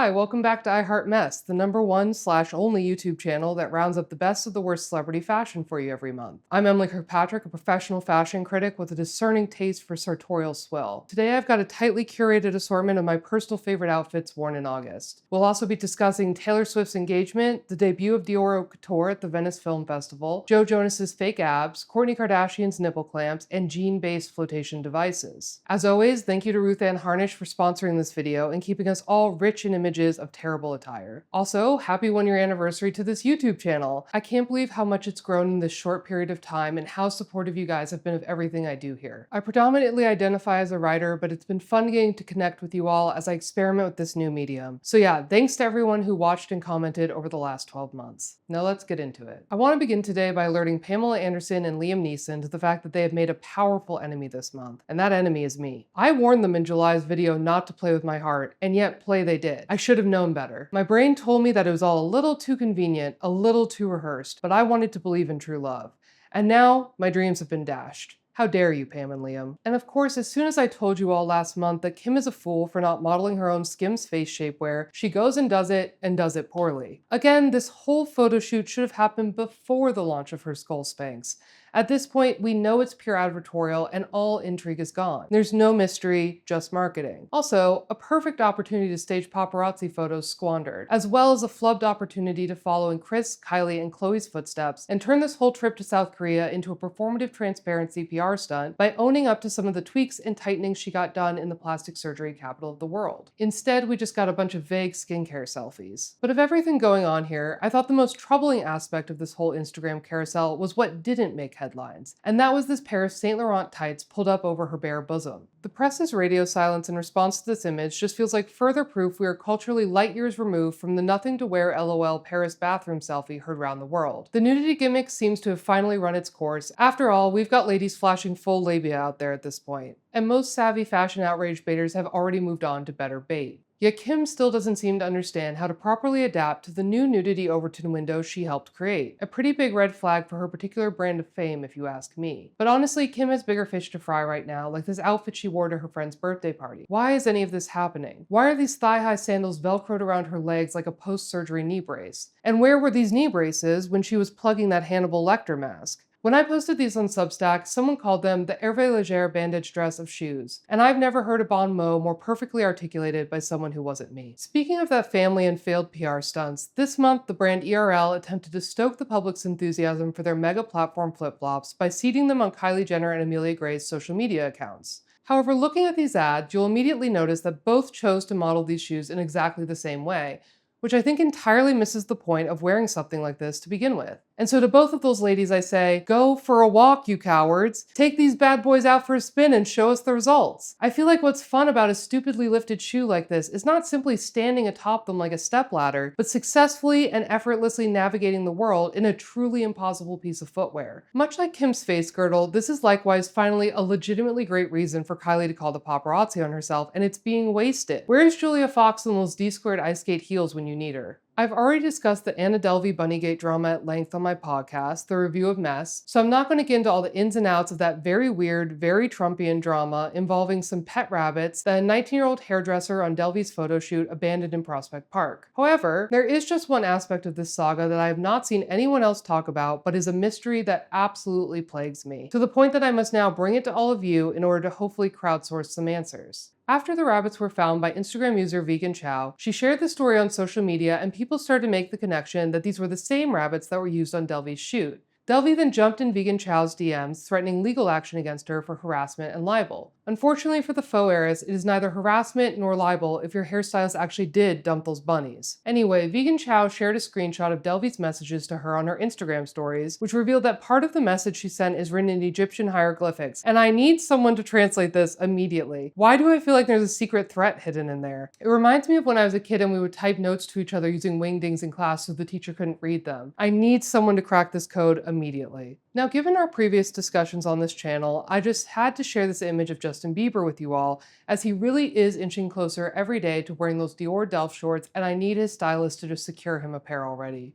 Hi, welcome back to I Heart Mess, the #1/only YouTube channel that rounds up the best of the worst celebrity fashion for you every month. I'm Emily Kirkpatrick, a professional fashion critic with a discerning taste for sartorial swill. Today I've got a tightly curated assortment of my personal favorite outfits worn in August. We'll also be discussing Taylor Swift's engagement, the debut of Dior Haute Couture at the Venice Film Festival, Joe Jonas's fake abs, Kourtney Kardashian's nipple clamps, and jean-based flotation devices. As always, thank you to Ruth Ann Harnish for sponsoring this video and keeping us all rich in images of terrible attire. Also, happy 1-year anniversary to this YouTube channel. I can't believe how much it's grown in this short period of time and how supportive you guys have been of everything I do here. I predominantly identify as a writer, but it's been fun getting to connect with you all as I experiment with this new medium. So yeah, thanks to everyone who watched and commented over the last 12 months. Now let's get into it. I want to begin today by alerting Pamela Anderson and Liam Neeson to the fact that they have made a powerful enemy this month, and that enemy is me. I warned them in July's video not to play with my heart, and yet play they did. I should have known better. My brain told me that it was all a little too convenient, a little too rehearsed, but I wanted to believe in true love. And now, my dreams have been dashed. How dare you, Pam and Liam? And of course, as soon as I told you all last month that Kim is a fool for not modeling her own Skims face shapewear, she goes and does it poorly. Again, this whole photo shoot should have happened before the launch of her skull Spanx. At this point, we know it's pure advertorial and all intrigue is gone. There's no mystery, just marketing. Also, a perfect opportunity to stage paparazzi photos squandered, as well as a flubbed opportunity to follow in Kris, Kylie, and Khloe's footsteps and turn this whole trip to South Korea into a performative transparency PR stunt by owning up to some of the tweaks and tightenings she got done in the plastic surgery capital of the world. Instead, we just got a bunch of vague skincare selfies. But of everything going on here, I thought the most troubling aspect of this whole Instagram carousel was what didn't make headlines, and that was this pair of Saint Laurent tights pulled up over her bare bosom. The press's radio silence in response to this image just feels like further proof we are culturally light years removed from the nothing to wear LOL Paris bathroom selfie heard around the world. The nudity gimmick seems to have finally run its course. After all, we've got ladies flashing full labia out there at this point, and most savvy fashion outrage baiters have already moved on to better bait. Yet Kim still doesn't seem to understand how to properly adapt to the new nudity Overton window she helped create. A pretty big red flag for her particular brand of fame, if you ask me. But honestly, Kim has bigger fish to fry right now, like this outfit she wore to her friend's birthday party. Why is any of this happening? Why are these thigh-high sandals velcroed around her legs like a post-surgery knee brace? And where were these knee braces when she was plugging that Hannibal Lecter mask? When I posted these on Substack, someone called them the Hervé Leger bandage dress of shoes, and I've never heard a bon mot more perfectly articulated by someone who wasn't me. Speaking of that family and failed PR stunts, this month the brand ERL attempted to stoke the public's enthusiasm for their mega platform flip-flops by seeding them on Kylie Jenner and Amelia Gray's social media accounts. However, looking at these ads, you'll immediately notice that both chose to model these shoes in exactly the same way, which I think entirely misses the point of wearing something like this to begin with. And so to both of those ladies I say, go for a walk, you cowards. Take these bad boys out for a spin and show us the results. I feel like what's fun about a stupidly lifted shoe like this is not simply standing atop them like a stepladder, but successfully and effortlessly navigating the world in a truly impossible piece of footwear. Much like Kim's face girdle, this is likewise finally a legitimately great reason for Kylie to call the paparazzi on herself, and it's being wasted. Where is Julia Fox in those D-squared ice skate heels when you need her? I've already discussed the Anna Delvey Bunnygate drama at length on my podcast, The Review of Mess, so I'm not going to get into all the ins and outs of that very weird, very Trumpian drama involving some pet rabbits that a 19-year-old hairdresser on Delvey's photo shoot abandoned in Prospect Park. However, there is just one aspect of this saga that I have not seen anyone else talk about, but is a mystery that absolutely plagues me, to the point that I must now bring it to all of you in order to hopefully crowdsource some answers. After the rabbits were found by Instagram user Vegan Chow, she shared the story on social media and people started to make the connection that these were the same rabbits that were used on Delvey's shoot. Delvey then jumped in Vegan Chow's DMs, threatening legal action against her for harassment and libel. Unfortunately for the faux heiress, it is neither harassment nor libel if your hairstylist actually did dump those bunnies. Anyway, Vegan Chow shared a screenshot of Delvey's messages to her on her Instagram stories, which revealed that part of the message she sent is written in Egyptian hieroglyphics, and I need someone to translate this immediately. Why do I feel like there's a secret threat hidden in there? It reminds me of when I was a kid and we would type notes to each other using wingdings in class so the teacher couldn't read them. I need someone to crack this code immediately. Now, given our previous discussions on this channel, I just had to share this image of Justin Bieber with you all, as he really is inching closer every day to wearing those Dior Delft shorts, and I need his stylist to just secure him a pair already.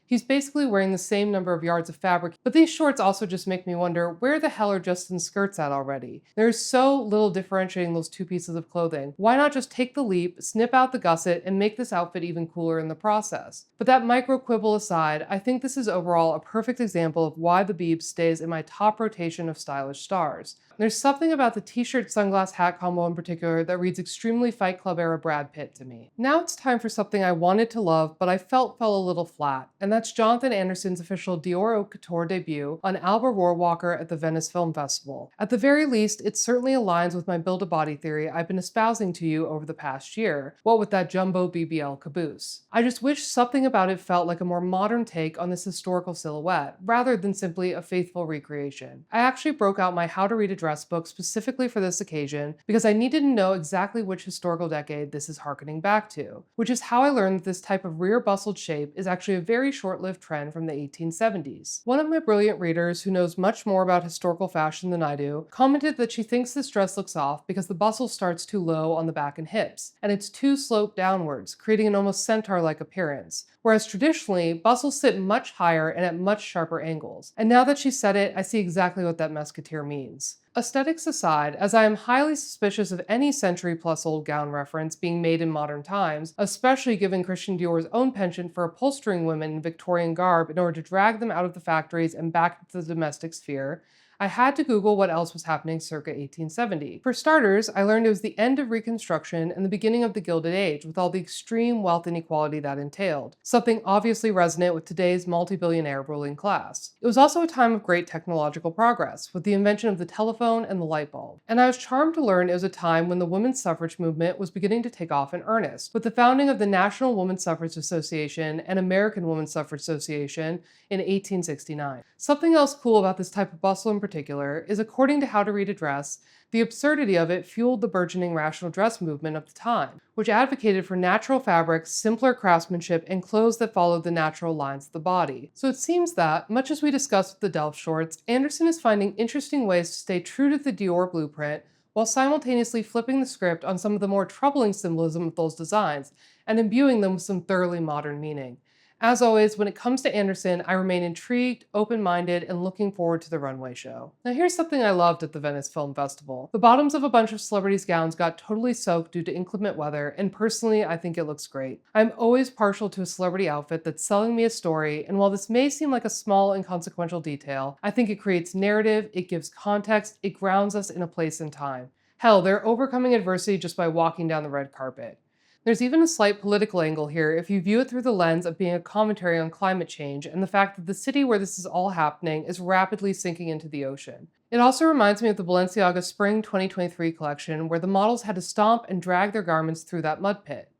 He's basically wearing the same number of yards of fabric, but these shorts also just make me wonder, where the hell are Justin's skirts at already? There's so little differentiating those two pieces of clothing. Why not just take the leap, snip out the gusset, and make this outfit even cooler in the process? But that micro quibble aside, I think this is overall a perfect example of why the Biebs stays in my top rotation of stylish stars. There's something about the t-shirt sunglass hat combo in particular that reads extremely Fight Club era Brad Pitt to me. Now it's time for something I wanted to love, but I felt fell a little flat, and that's Jonathan Anderson's official Dior Haute Couture debut on Alba Rohrwacher at the Venice Film Festival. At the very least, it certainly aligns with my build-a-body theory I've been espousing to you over the past year, what with that jumbo BBL caboose. I just wish something about it felt like a more modern take on this historical silhouette, rather than simply a faithful recreation. I actually broke out my How to Read a Dress book specifically for this occasion because I needed to know exactly which historical decade this is harkening back to, which is how I learned that this type of rear bustled shape is actually a very short-lived trend from the 1870s. One of my brilliant readers, who knows much more about historical fashion than I do, commented that she thinks this dress looks off because the bustle starts too low on the back and hips, and it's too sloped downwards, creating an almost centaur-like appearance, whereas traditionally, bustles sit much higher and at much sharper angles. And now that she said it, I see exactly what that musketeer means. Aesthetics aside, as I am highly suspicious of any century-plus-old gown reference being made in modern times, especially given Christian Dior's own penchant for upholstering women in Victorian garb in order to drag them out of the factories and back into the domestic sphere, I had to Google what else was happening circa 1870. For starters, I learned it was the end of Reconstruction and the beginning of the Gilded Age, with all the extreme wealth inequality that entailed, something obviously resonant with today's multi-billionaire ruling class. It was also a time of great technological progress, with the invention of the telephone and the light bulb. And I was charmed to learn it was a time when the women's suffrage movement was beginning to take off in earnest, with the founding of the National Women's Suffrage Association and American Women's Suffrage Association in 1869. Something else cool about this type of bustle in particular is, according to How to Read a Dress, the absurdity of it fueled the burgeoning rational dress movement of the time, which advocated for natural fabrics, simpler craftsmanship, and clothes that followed the natural lines of the body. So it seems that, much as we discussed with the Delft shorts, Anderson is finding interesting ways to stay true to the Dior blueprint while simultaneously flipping the script on some of the more troubling symbolism of those designs and imbuing them with some thoroughly modern meaning. As always, when it comes to Anderson, I remain intrigued, open-minded, and looking forward to the runway show. Now here's something I loved at the Venice Film Festival. The bottoms of a bunch of celebrities' gowns got totally soaked due to inclement weather, and personally, I think it looks great. I'm always partial to a celebrity outfit that's selling me a story, and while this may seem like a small, inconsequential detail, I think it creates narrative, it gives context, it grounds us in a place and time. Hell, they're overcoming adversity just by walking down the red carpet. There's even a slight political angle here if you view it through the lens of being a commentary on climate change and the fact that the city where this is all happening is rapidly sinking into the ocean. It also reminds me of the Balenciaga Spring 2023 collection, where the models had to stomp and drag their garments through that mud pit.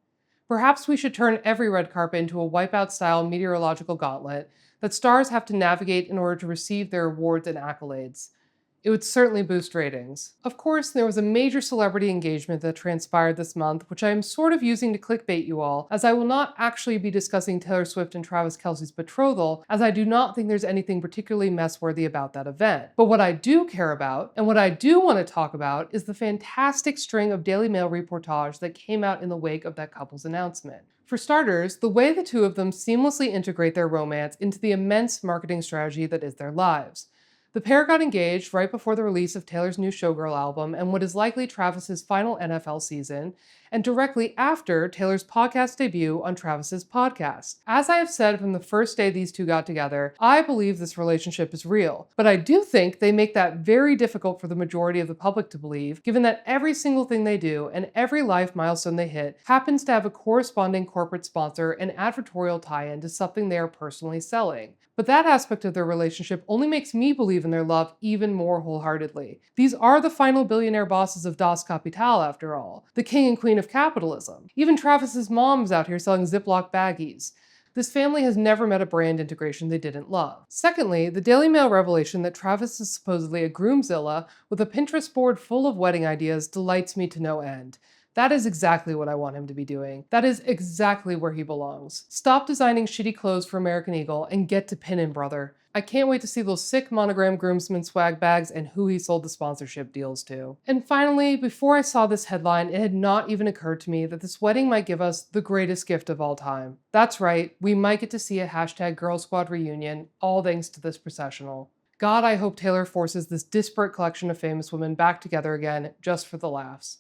Perhaps we should turn every red carpet into a wipeout-style meteorological gauntlet that stars have to navigate in order to receive their awards and accolades. It would certainly boost ratings. Of course, there was a major celebrity engagement that transpired this month, which I am sort of using to clickbait you all, as I will not actually be discussing Taylor Swift and Travis Kelce's betrothal, as I do not think there's anything particularly mess-worthy about that event. But what I do care about, and what I do want to talk about, is the fantastic string of Daily Mail reportage that came out in the wake of that couple's announcement. For starters, the way the two of them seamlessly integrate their romance into the immense marketing strategy that is their lives. The pair got engaged right before the release of Taylor's new Showgirl album and what is likely Travis's final NFL season, and directly after Taylor's podcast debut on Travis's podcast. As I have said from the first day these two got together, I believe this relationship is real, but I do think they make that very difficult for the majority of the public to believe, given that every single thing they do and every life milestone they hit happens to have a corresponding corporate sponsor and advertorial tie-in to something they are personally selling. But that aspect of their relationship only makes me believe in their love even more wholeheartedly. These are the final billionaire bosses of Das Kapital, after all, the king and queen of capitalism. Even Travis's mom is out here selling Ziploc baggies. This family has never met a brand integration they didn't love. Secondly, the Daily Mail revelation that Travis is supposedly a groomzilla with a Pinterest board full of wedding ideas delights me to no end. That is exactly what I want him to be doing. That is exactly where he belongs. Stop designing shitty clothes for American Eagle and get to pinning, brother. I can't wait to see those sick monogram groomsmen swag bags and who he sold the sponsorship deals to. And finally, before I saw this headline, it had not even occurred to me that this wedding might give us the greatest gift of all time. That's right, we might get to see a hashtag Girl Squad reunion, all thanks to this processional. God, I hope Taylor forces this disparate collection of famous women back together again, just for the laughs.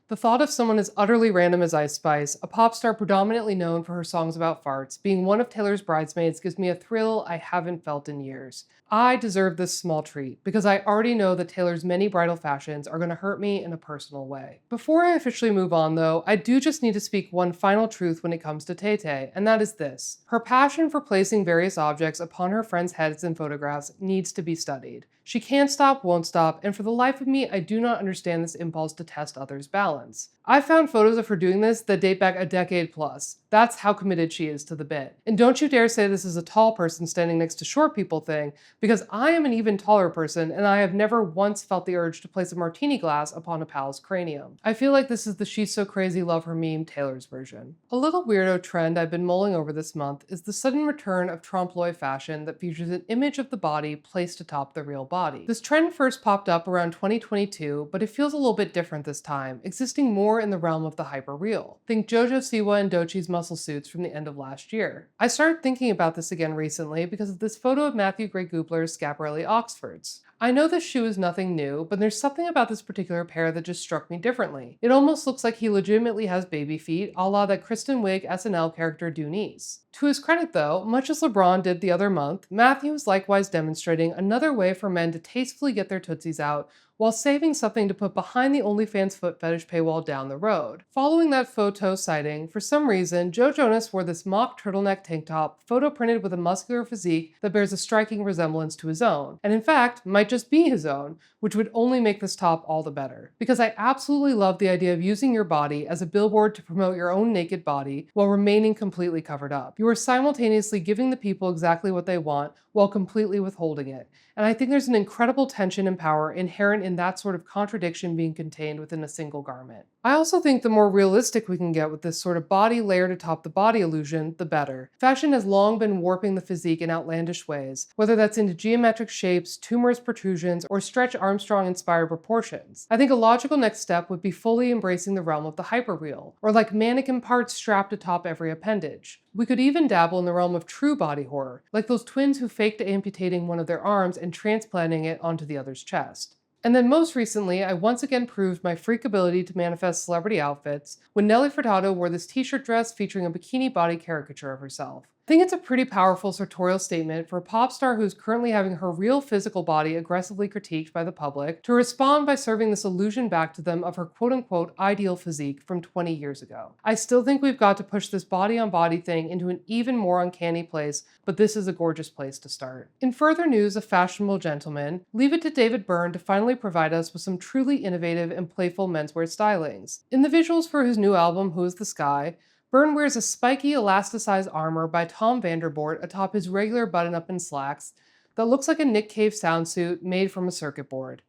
The thought of someone as utterly random as Ice Spice, a pop star predominantly known for her songs about farts, being one of Taylor's bridesmaids gives me a thrill I haven't felt in years. I deserve this small treat because I already know that Taylor's many bridal fashions are going to hurt me in a personal way. Before I officially move on though, I do just need to speak one final truth when it comes to Tay-Tay, and that is this. Her passion for placing various objects upon her friends' heads in photographs needs to be studied. She can't stop, won't stop, and for the life of me, I do not understand this impulse to test others' balance. I found photos of her doing this that date back a decade plus. That's how committed she is to the bit. And don't you dare say this is a tall person standing next to short people thing, because I am an even taller person and I have never once felt the urge to place a martini glass upon a pal's cranium. I feel like this is the She's So Crazy Love Her meme Taylor's version. A little weirdo trend I've been mulling over this month is the sudden return of trompe-l'oeil fashion that features an image of the body placed atop the real body. This trend first popped up around 2022, but it feels a little bit different this time, existing more in the realm of the hyper-real. Think JoJo Siwa and Doechie's muscle suits from the end of last year. I started thinking about this again recently because of this photo of Matthew Gray Goobler's Schiaparelli Oxfords. I know this shoe is nothing new, but there's something about this particular pair that just struck me differently. It almost looks like he legitimately has baby feet, a la that Kristen Wiig SNL character Dunice. To his credit though, much as LeBron did the other month, Matthew is likewise demonstrating another way for men to tastefully get their tootsies out while saving something to put behind the OnlyFans foot fetish paywall down the road. Following that photo sighting, for some reason, Joe Jonas wore this mock turtleneck tank top, photo printed with a muscular physique that bears a striking resemblance to his own, and in fact, might just be his own, which would only make this top all the better. Because I absolutely love the idea of using your body as a billboard to promote your own naked body while remaining completely covered up. You are simultaneously giving the people exactly what they want while completely withholding it. And I think there's an incredible tension and power inherent in that sort of contradiction being contained within a single garment. I also think the more realistic we can get with this sort of body layered atop the body illusion, the better. Fashion has long been warping the physique in outlandish ways, whether that's into geometric shapes, tumorous protrusions, or Stretch Armstrong-inspired proportions. I think a logical next step would be fully embracing the realm of the hyperreal, or like mannequin parts strapped atop every appendage. We could even dabble in the realm of true body horror, like those twins who faked amputating one of their arms and transplanting it onto the other's chest. And then most recently, I once again proved my freak ability to manifest celebrity outfits when Nelly Furtado wore this t-shirt dress featuring a bikini body caricature of herself. I think it's a pretty powerful sartorial statement for a pop star who's currently having her real physical body aggressively critiqued by the public to respond by serving this illusion back to them of her quote-unquote ideal physique from 20 years ago. I still think we've got to push this body-on-body thing into an even more uncanny place, but this is a gorgeous place to start. In further news of fashionable gentlemen, leave it to David Byrne to finally provide us with some truly innovative and playful menswear stylings. In the visuals for his new album, Who is the Sky, Byrne wears a spiky elasticized armor by Tom Vandervoort atop his regular button-up and slacks that looks like a Nick Cave sound suit made from a circuit board.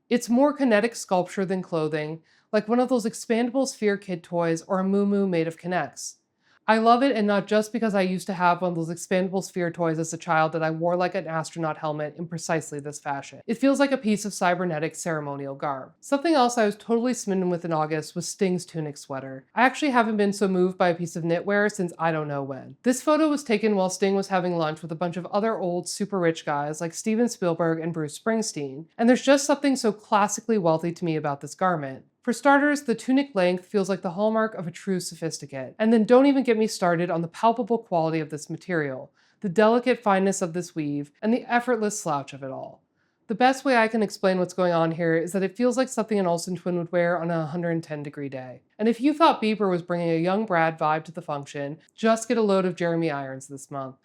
It's more kinetic sculpture than clothing, like one of those expandable sphere kid toys or a moo-moo made of Kinects. I love it, and not just because I used to have one of those expandable sphere toys as a child that I wore like an astronaut helmet in precisely this fashion. It feels like a piece of cybernetic ceremonial garb. Something else I was totally smitten with in August was Sting's tunic sweater. I actually haven't been so moved by a piece of knitwear since I don't know when. This photo was taken while Sting was having lunch with a bunch of other old super rich guys like Steven Spielberg and Bruce Springsteen, and there's just something so classically wealthy to me about this garment. For starters, the tunic length feels like the hallmark of a true sophisticate. And then don't even get me started on the palpable quality of this material, the delicate fineness of this weave, and the effortless slouch of it all. The best way I can explain what's going on here is that it feels like something an Olsen twin would wear on a 110-degree day. And if you thought Bieber was bringing a young Brad vibe to the function, just get a load of Jeremy Irons this month.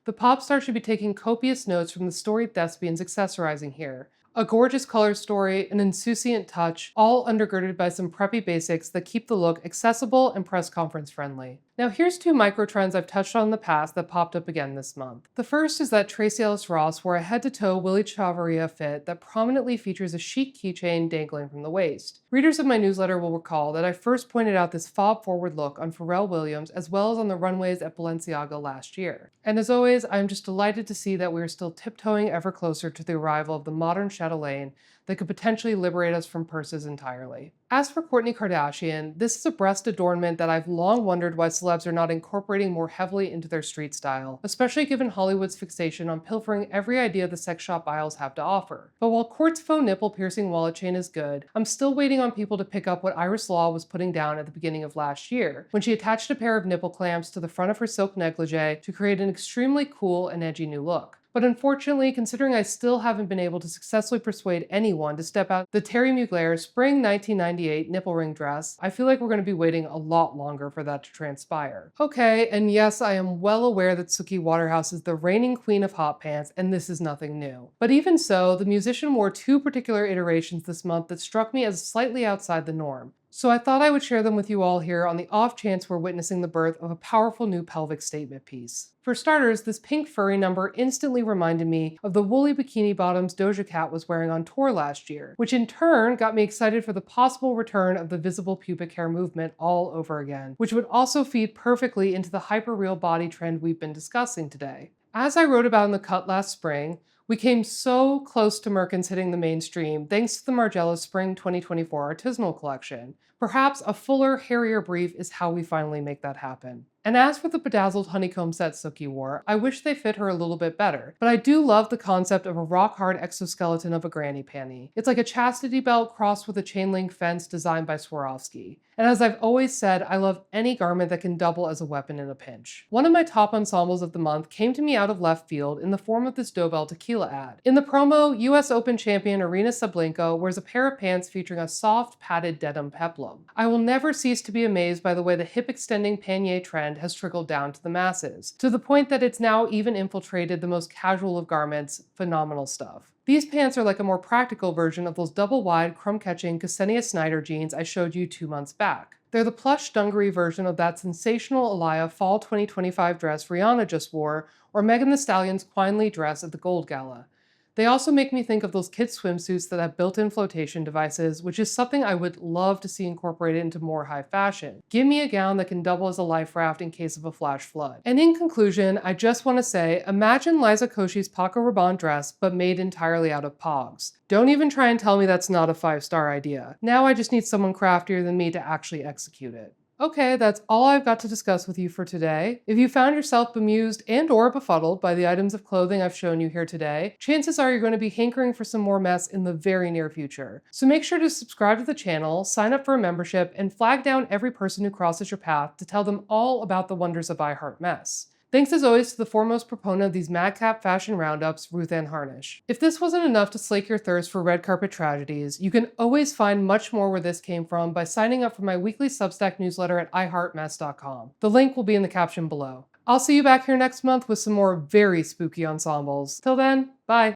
The pop star should be taking copious notes from the storied thespians accessorizing here. A gorgeous color story, an insouciant touch, all undergirded by some preppy basics that keep the look accessible and press conference friendly. Now here's two micro trends I've touched on in the past that popped up again this month. The first is that Tracee Ellis Ross wore a head-to-toe Willy Chavaria fit that prominently features a chic keychain dangling from the waist. Readers of my newsletter will recall that I first pointed out this fob-forward look on Pharrell Williams as well as on the runways at Balenciaga last year. And as always, I am just delighted to see that we are still tiptoeing ever closer to the arrival of the modern chatelaine that could potentially liberate us from purses entirely. As for Kourtney Kardashian, this is a breast adornment that I've long wondered why celebs are not incorporating more heavily into their street style, especially given Hollywood's fixation on pilfering every idea the sex shop aisles have to offer. But while Kourt's faux nipple piercing wallet chain is good, I'm still waiting on people to pick up what Iris Law was putting down at the beginning of last year, when she attached a pair of nipple clamps to the front of her silk negligee to create an extremely cool and edgy new look. But unfortunately, considering I still haven't been able to successfully persuade anyone to step out the Terry Mugler Spring 1998 nipple ring dress, I feel like we're going to be waiting a lot longer for that to transpire. Okay, and yes, I am well aware that Suki Waterhouse is the reigning queen of hot pants, and this is nothing new. But even so, the musician wore two particular iterations this month that struck me as slightly outside the norm. So I thought I would share them with you all here on the off chance we're witnessing the birth of a powerful new pelvic statement piece. For starters, this pink furry number instantly reminded me of the woolly bikini bottoms Doja Cat was wearing on tour last year, which in turn got me excited for the possible return of the visible pubic hair movement all over again, which would also feed perfectly into the hyper-real body trend we've been discussing today. As I wrote about in the cut last spring, we came so close to Merkins hitting the mainstream thanks to the Margiela Spring 2024 artisanal collection. Perhaps a fuller, hairier brief is how we finally make that happen. And as for the bedazzled honeycomb set Suki wore, I wish they fit her a little bit better, but I do love the concept of a rock-hard exoskeleton of a granny panty. It's like a chastity belt crossed with a chain link fence designed by Swarovski. And as I've always said, I love any garment that can double as a weapon in a pinch. One of my top ensembles of the month came to me out of left field in the form of this Dobell tequila ad. In the promo, US Open champion Aryna Sabalenka wears a pair of pants featuring a soft, padded denim peplum. I will never cease to be amazed by the way the hip-extending pannier trend has trickled down to the masses, to the point that it's now even infiltrated the most casual of garments. Phenomenal stuff. These pants are like a more practical version of those double-wide, crumb-catching Ksenia Snyder jeans I showed you 2 months back. They're the plush dungaree version of that sensational Alaya Fall 2025 dress Rihanna just wore, or Megan Thee Stallion's Quinely dress at the Gold Gala. They also make me think of those kids' swimsuits that have built-in flotation devices, which is something I would love to see incorporated into more high fashion. Give me a gown that can double as a life raft in case of a flash flood. And in conclusion, I just want to say, imagine Liza Koshy's Paco Rabanne dress, but made entirely out of pogs. Don't even try and tell me that's not a 5-star idea. Now I just need someone craftier than me to actually execute it. Okay, that's all I've got to discuss with you for today. If you found yourself bemused and/or befuddled by the items of clothing I've shown you here today, chances are you're going to be hankering for some more mess in the very near future. So make sure to subscribe to the channel, sign up for a membership, and flag down every person who crosses your path to tell them all about the wonders of I Heart Mess. Thanks as always to the foremost proponent of these madcap fashion roundups, Ruth Ann Harnish. If this wasn't enough to slake your thirst for red carpet tragedies, you can always find much more where this came from by signing up for my weekly Substack newsletter at iheartmess.com. The link will be in the caption below. I'll see you back here next month with some more very spooky ensembles. Till then, bye!